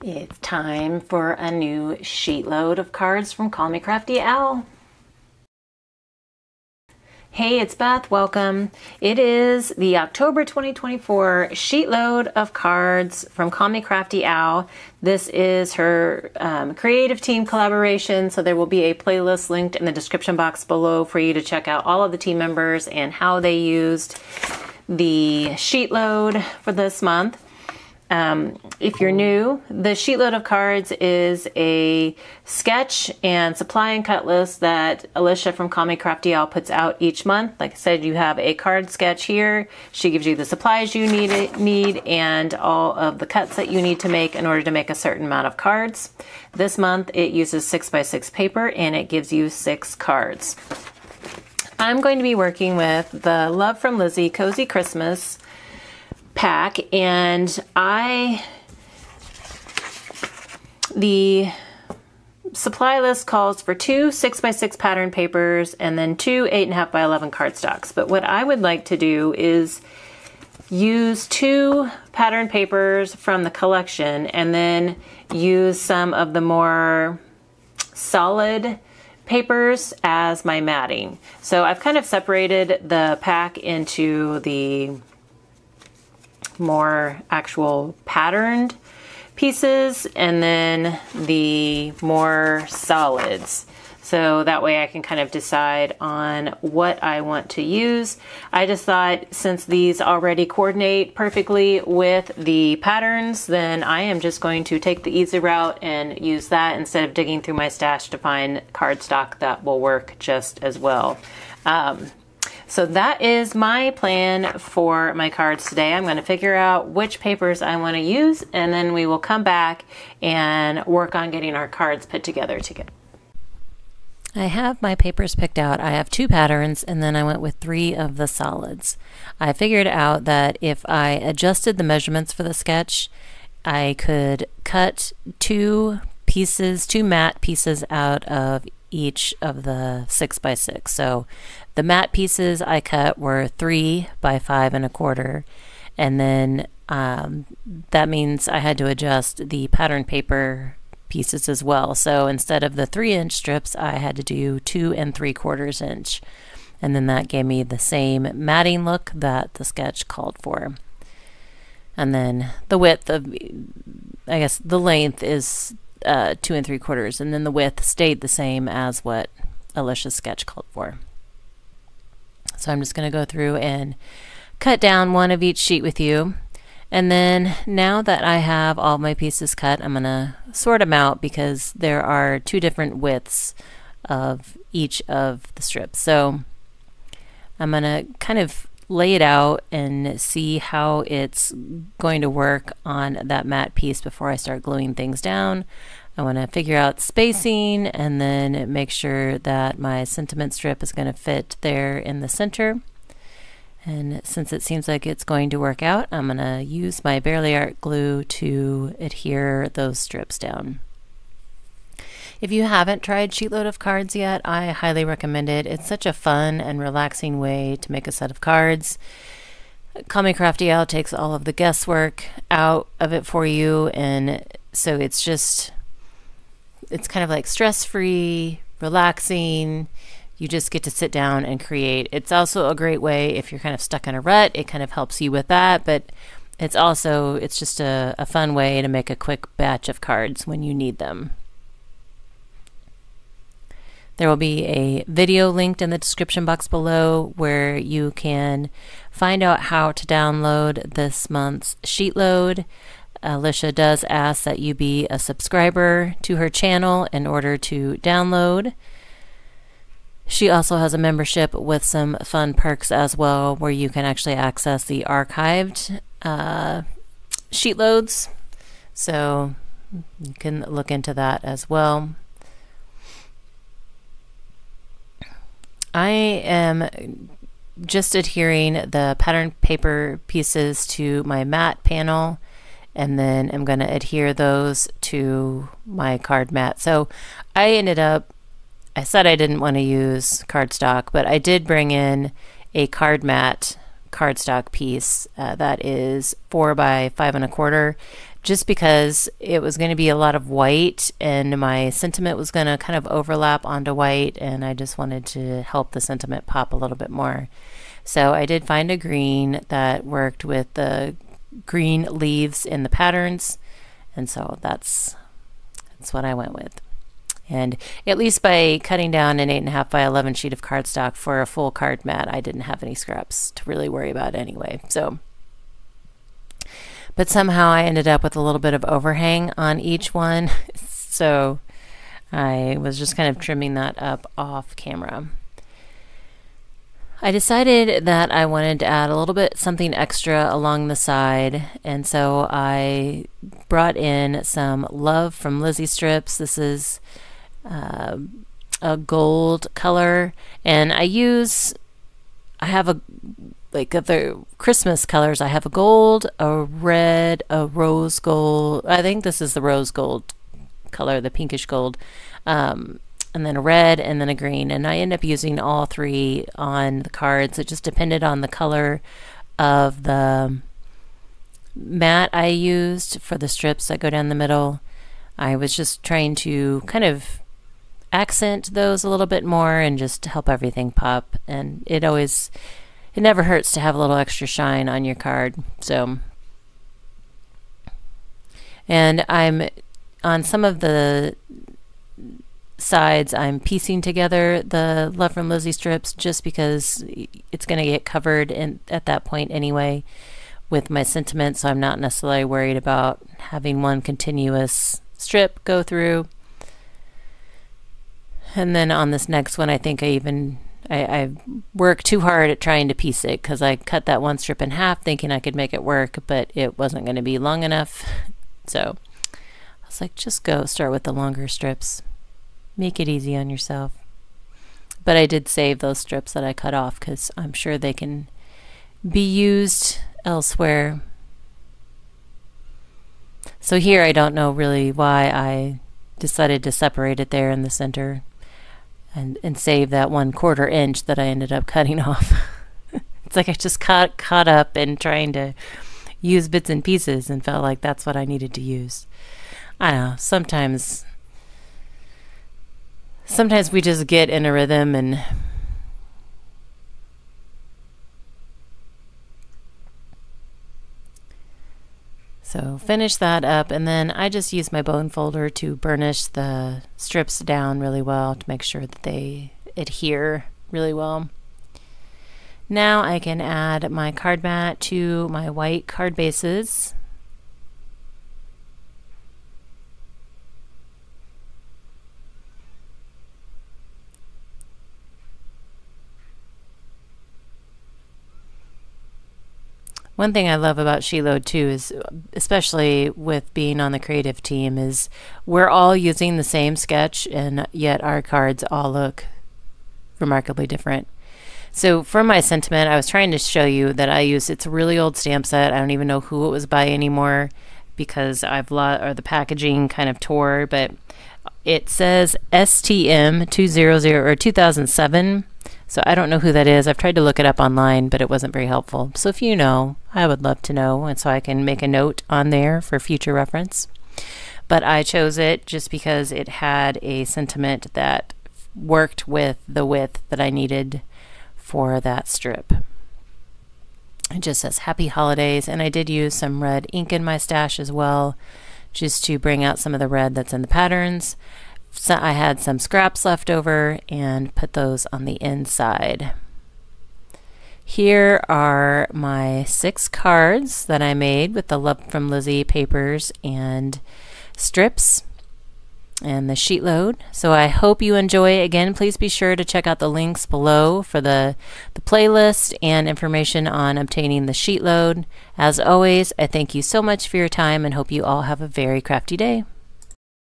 It's time for a new sheet load of cards from Call Me Crafty Owl. Hey, it's Beth. Welcome. It is the October 2024 sheet load of cards from Call Me Crafty Owl. This is her creative team collaboration, so there will be a playlist linked in the description box below for you to check out all of the team members and how they used the sheet load for this month. If you're new, the sheet load of cards is a sketch and supply and cut list that Alicia from Call Me Crafty Owl puts out each month. Like I said, you have a card sketch here. She gives you the supplies you need and all of the cuts that you need to make in order to make a certain amount of cards. This month it uses 6x6 paper and it gives you 6 cards. I'm going to be working with the Love from Lizzie Cozy Christmas pack, and the supply list calls for 2 6x6 pattern papers and then 2 8.5x11 cardstocks. But what I would like to do is use 2 pattern papers from the collection and then use some of the more solid papers as my matting. So I've kind of separated the pack into the more actual patterned pieces and then the more solids. So that way I can kind of decide on what I want to use. I just thought since these already coordinate perfectly with the patterns, then I am just going to take the easy route and use that instead of digging through my stash to find cardstock that will work just as well. So that is my plan for my cards today. I'm going to figure out which papers I want to use, and then we will come back and work on getting our cards put together. I have my papers picked out. I have 2 patterns, and then I went with 3 of the solids. I figured out that if I adjusted the measurements for the sketch, I could cut 2 matte pieces out of each of the 6x6. So the matte pieces I cut were 3 by 5 1/4, and then that means I had to adjust the pattern paper pieces as well. So instead of the 3-inch strips, I had to do 2 3/4 inch, and then that gave me the same matting look that the sketch called for. And then the width of, I guess the length is 2 3/4, and then the width stayed the same as what Alicia's sketch called for. So I'm just going to go through and cut down 1 of each sheet with you. And then now that I have all my pieces cut, I'm going to sort them out because there are 2 different widths of each of the strips. So I'm going to kind of lay it out and see how it's going to work on that matte piece before I start gluing things down. I want to figure out spacing and then make sure that my sentiment strip is going to fit there in the center. And since it seems like it's going to work out, I'm going to use my Barely Art glue to adhere those strips down. If you haven't tried sheet load of cards yet, I highly recommend it. It's such a fun and relaxing way to make a set of cards. Call Me Crafty Owl takes all of the guesswork out of it for you, and so it's kind of like stress-free, relaxing. You just get to sit down and create. It's also a great way if you're kind of stuck in a rut. It kind of helps you with that, but it's just a fun way to make a quick batch of cards when you need them. There will be a video linked in the description box below where you can find out how to download this month's sheet load. Alicia does ask that you be a subscriber to her channel in order to download. She also has a membership with some fun perks as well, where you can actually access the archived sheet loads. So you can look into that as well. I am just adhering the pattern paper pieces to my matte panel, and then I'm going to adhere those to my card mat. So I said I didn't want to use cardstock, but I did bring in a card mat cardstock piece that is 4 by 5 1/4. just because it was going to be a lot of white and my sentiment was going to kind of overlap onto white, and I just wanted to help the sentiment pop a little bit more. So I did find a green that worked with the green leaves in the patterns, and so that's what I went with. And at least by cutting down an 8.5 by 11 sheet of cardstock for a full card mat, I didn't have any scraps to really worry about anyway. So, but somehow I ended up with a little bit of overhang on each one, so I was just kind of trimming that up off camera. I decided that I wanted to add a little bit something extra along the side, and so I brought in some Love from Lizzie strips. This is a gold color, and I have of the Christmas colors, I have a gold, a red, a rose gold. I think this is the rose gold color, the pinkish gold, and then a red, and then a green. And I end up using all three on the cards. It just depended on the color of the mat I used for the strips that go down the middle. I was just trying to kind of accent those a little bit more and just help everything pop. And it never hurts to have a little extra shine on your card. So, and I'm on some of the sides, I'm piecing together the Love from Lizzie strips just because it's going to get covered at that point anyway with my sentiment, so I'm not necessarily worried about having one continuous strip go through. And then on this next one, I think I worked too hard at trying to piece it, because I cut that one strip in half thinking I could make it work, but it wasn't going to be long enough. So I was like, just start with the longer strips. Make it easy on yourself. But I did save those strips that I cut off because I'm sure they can be used elsewhere. So here I don't know really why I decided to separate it there in the center and save that 1/4 inch that I ended up cutting off. It's like I just caught up in trying to use bits and pieces and felt like that's what I needed to use. I don't know, sometimes we just get in a rhythm, and so finish that up, and then I just use my bone folder to burnish the strips down really well to make sure that they adhere really well. Now I can add my card mat to my white card bases. One thing I love about SheetLoad too is, especially with being on the creative team, is we're all using the same sketch, and yet our cards all look remarkably different. So for my sentiment, I was trying to show you that it's a really old stamp set. I don't even know who it was by anymore because the packaging kind of tore, but it says STM 200 or 2007. So I don't know who that is. I've tried to look it up online, but it wasn't very helpful. So if you know, I would love to know, and so I can make a note on there for future reference. But I chose it just because it had a sentiment that worked with the width that I needed for that strip. It just says Happy Holidays, and I did use some red ink in my stash as well, just to bring out some of the red that's in the patterns. So I had some scraps left over and put those on the inside. Here are my 6 cards that I made with the Love from Lizzie papers and strips and the SheetLoad. So I hope you enjoy. Again, please be sure to check out the links below for the playlist and information on obtaining the SheetLoad. As always, I thank you so much for your time and hope you all have a very crafty day.